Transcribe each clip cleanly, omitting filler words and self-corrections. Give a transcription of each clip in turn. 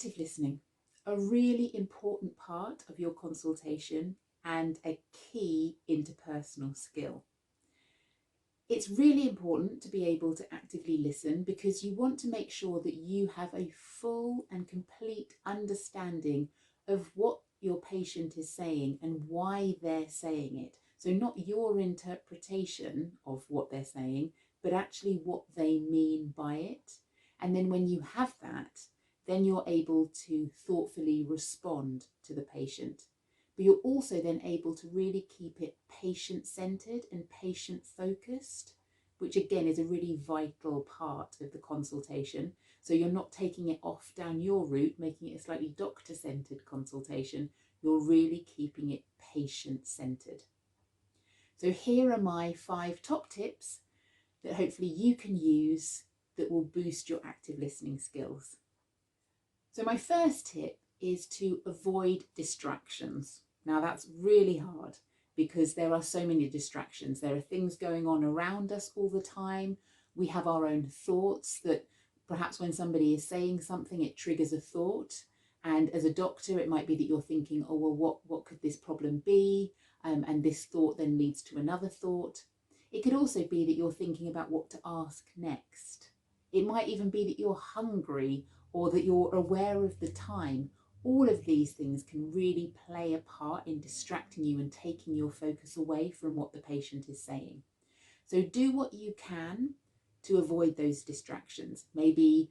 Active listening, a really important part of your consultation and a key interpersonal skill. It's really important to be able to actively listen because you want to make sure that you have a full and complete understanding of what your patient is saying and why they're saying it. So not your interpretation of what they're saying, but actually what they mean by it. And then when you have that, then you're able to thoughtfully respond to the patient. But you're also then able to really keep it patient-centered and patient-focused, which again is a really vital part of the consultation. So you're not taking it off down your route, making it a slightly doctor-centered consultation. You're really keeping it patient-centered. So here are my 5 top tips that hopefully you can use that will boost your active listening skills. So my first tip is to avoid distractions. Now that's really hard because there are so many distractions. There are things going on around us all the time. We have our own thoughts that perhaps when somebody is saying something, it triggers a thought. And as a doctor, it might be that you're thinking, oh, well, what could this problem be? And this thought then leads to another thought. It could also be that you're thinking about what to ask next. It might even be that you're hungry or that you're aware of the time. All of these things can really play a part in distracting you and taking your focus away from what the patient is saying. So do what you can to avoid those distractions. Maybe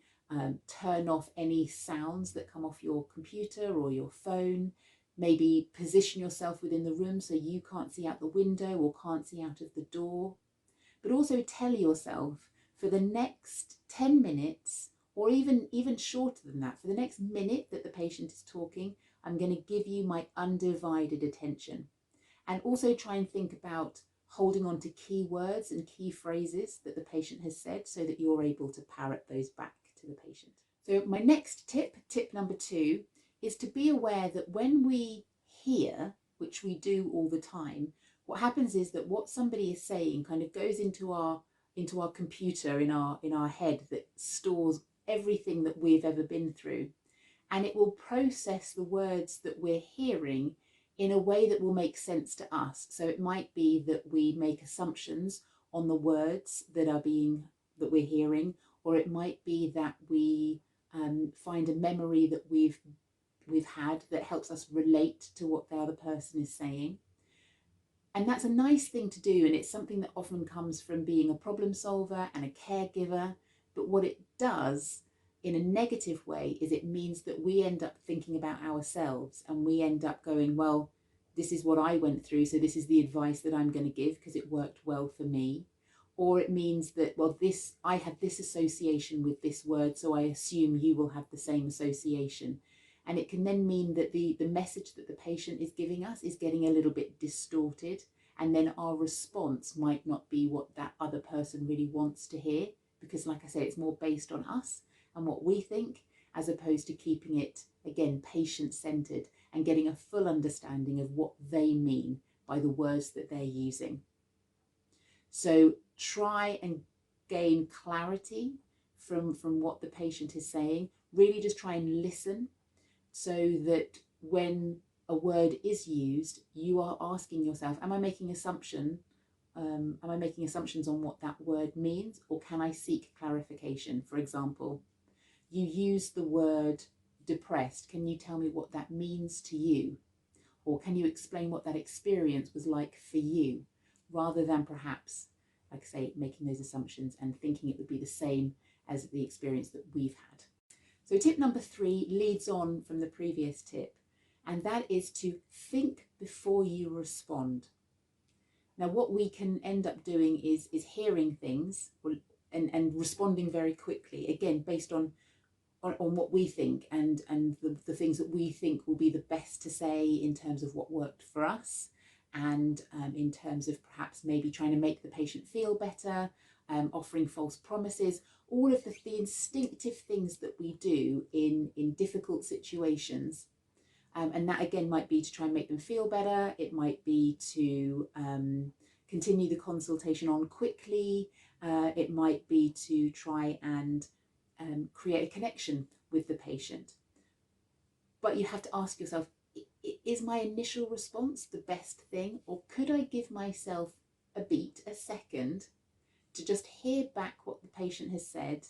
turn off any sounds that come off your computer or your phone. Maybe position yourself within the room so you can't see out the window or can't see out of the door. But also tell yourself for the next 10 minutes, or even shorter than that, for the next minute that the patient is talking, I'm going to give you my undivided attention. And also try and think about holding on to key words and key phrases that the patient has said so that you're able to parrot those back to the patient. So my next tip number 2, is to be aware that when we hear, which we do all the time, what happens is that what somebody is saying kind of goes into our computer in our head that stores everything that we've ever been through, and it will process the words that we're hearing in a way that will make sense to us. So it might be that we make assumptions on the words that we're hearing, or it might be that we find a memory that we've had that helps us relate to what the other person is saying. And that's a nice thing to do, and it's something that often comes from being a problem solver and a caregiver. But what it does in a negative way is it means that we end up thinking about ourselves, and we end up going, well, this is what I went through, so this is the advice that I'm going to give because it worked well for me. Or it means that, well, I had this association with this word, so I assume you will have the same association. And it can then mean that the message that the patient is giving us is getting a little bit distorted, and then our response might not be what that other person really wants to hear, because like I say, it's more based on us and what we think, as opposed to keeping it, again, patient-centered and getting a full understanding of what they mean by the words that they're using. So try and gain clarity from what the patient is saying. Really just try and listen, so that when a word is used, you are asking yourself, am I making assumptions on what that word means, or can I seek clarification? For example, you use the word depressed. Can you tell me what that means to you? Or can you explain what that experience was like for you? Rather than perhaps, like I say, making those assumptions and thinking it would be the same as the experience that we've had. So tip number 3 leads on from the previous tip, and that is to think before you respond. Now, what we can end up doing is hearing things and responding very quickly, again, based on what we think and the things that we think will be the best to say in terms of what worked for us, and in terms of perhaps maybe trying to make the patient feel better, offering false promises, all of the instinctive things that we do in difficult situations. And that again might be to try and make them feel better. It might be to continue the consultation on quickly. It might be to try and create a connection with the patient. But you have to ask yourself, is my initial response the best thing, or could I give myself a beat, a second, to just hear back what the patient has said,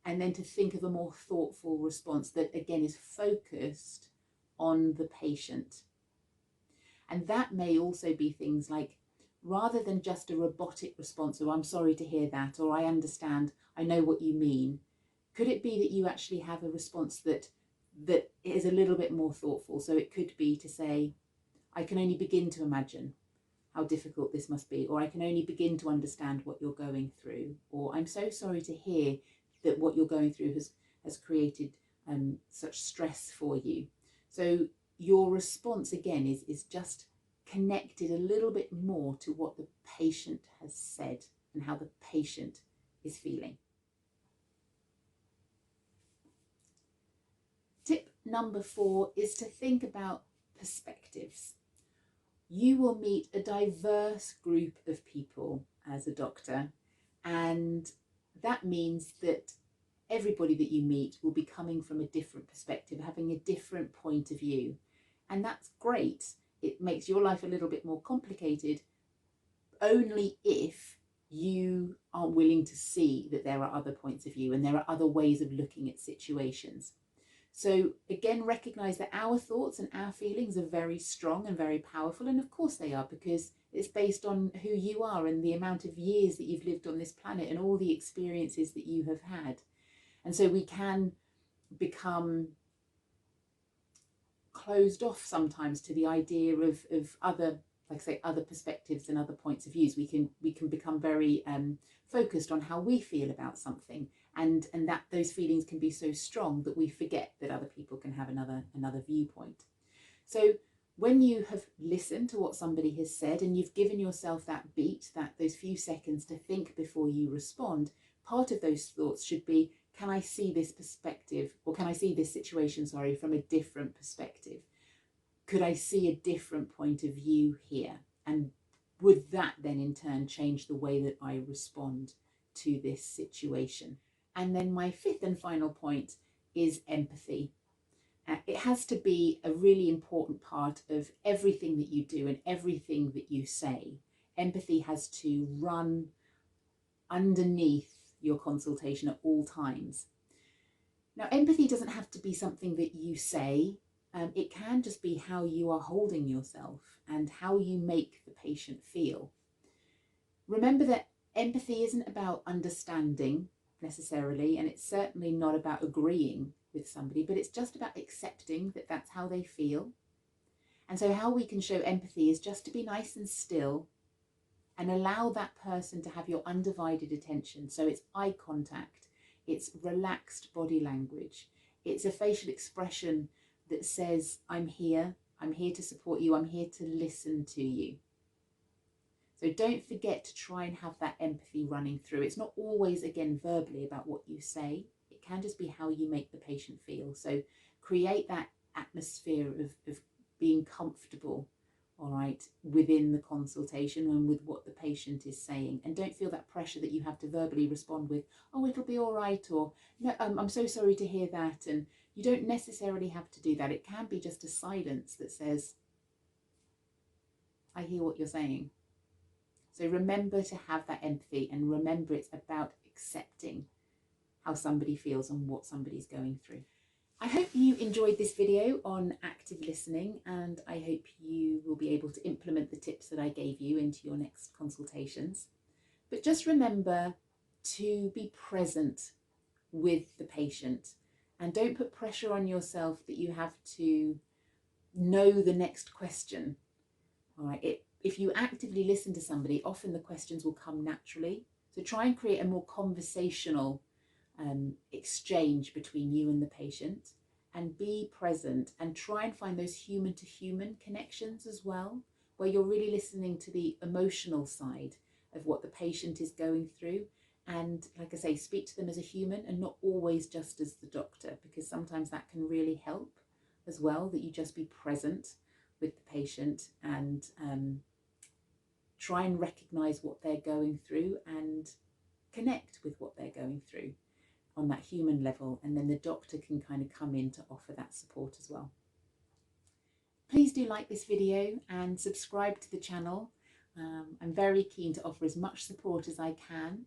and then to think of a more thoughtful response that again is focused on the patient. And that may also be things like, rather than just a robotic response, or I'm sorry to hear that, or I understand, I know what you mean, could it be that you actually have a response that is a little bit more thoughtful? So it could be to say, I can only begin to imagine how difficult this must be, or I can only begin to understand what you're going through, or I'm so sorry to hear that what you're going through has created such stress for you. So your response again is just connected a little bit more to what the patient has said and how the patient is feeling. Tip number 4 is to think about perspectives. You will meet a diverse group of people as a doctor, and that means that everybody that you meet will be coming from a different perspective, having a different point of view. And that's great. It makes your life a little bit more complicated, only if you are willing to see that there are other points of view and there are other ways of looking at situations. So again, recognize that our thoughts and our feelings are very strong and very powerful. And of course they are, because it's based on who you are and the amount of years that you've lived on this planet and all the experiences that you have had. And so we can become closed off sometimes to the idea of other, like I say, other perspectives and other points of views. We can become very focused on how we feel about something, and that those feelings can be so strong that we forget that other people can have another viewpoint. So when you have listened to what somebody has said and you've given yourself that beat, those few seconds to think before you respond, part of those thoughts should be, can I see this perspective, or can I see this situation, from a different perspective? Could I see a different point of view here? And would that then in turn change the way that I respond to this situation? And then my 5th and final point is empathy. It has to be a really important part of everything that you do and everything that you say. Empathy has to run underneath your consultation at all times. Now, empathy doesn't have to be something that you say. It can just be how you are holding yourself and how you make the patient feel. Remember that empathy isn't about understanding necessarily, and it's certainly not about agreeing with somebody, but it's just about accepting that that's how they feel. And so how we can show empathy is just to be nice and still and allow that person to have your undivided attention. So it's eye contact, it's relaxed body language, it's a facial expression that says, I'm here to support you, I'm here to listen to you. So don't forget to try and have that empathy running through. It's not always, again, verbally about what you say. It can just be how you make the patient feel. So create that atmosphere of being comfortable, all right, within the consultation and with what the patient is saying. And don't feel that pressure that you have to verbally respond with, oh, it'll be all right, or no, I'm so sorry to hear that. And you don't necessarily have to do that. It can be just a silence that says, I hear what you're saying. So remember to have that empathy, and remember it's about accepting how somebody feels and what somebody's going through. I hope you enjoyed this video on active listening, and I hope you will be able to implement the tips that I gave you into your next consultations. But just remember to be present with the patient, and don't put pressure on yourself that you have to know the next question. All right, if you actively listen to somebody, often the questions will come naturally. So try and create a more conversational exchange between you and the patient, and be present, and try and find those human to human connections as well, where you're really listening to the emotional side of what the patient is going through. And like I say, speak to them as a human and not always just as the doctor, because sometimes that can really help as well, that you just be present with the patient and try and recognize what they're going through and connect with what they're going through. on that human level, and then the doctor can kind of come in to offer that support as well. Please do like this video and subscribe to the channel. I'm very keen to offer as much support as I can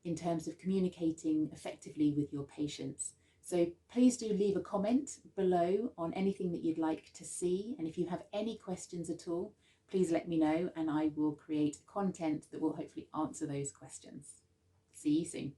in terms of communicating effectively with your patients. So please do leave a comment below on anything that you'd like to see, and if you have any questions at all, please let me know and I will create content that will hopefully answer those questions. See you soon.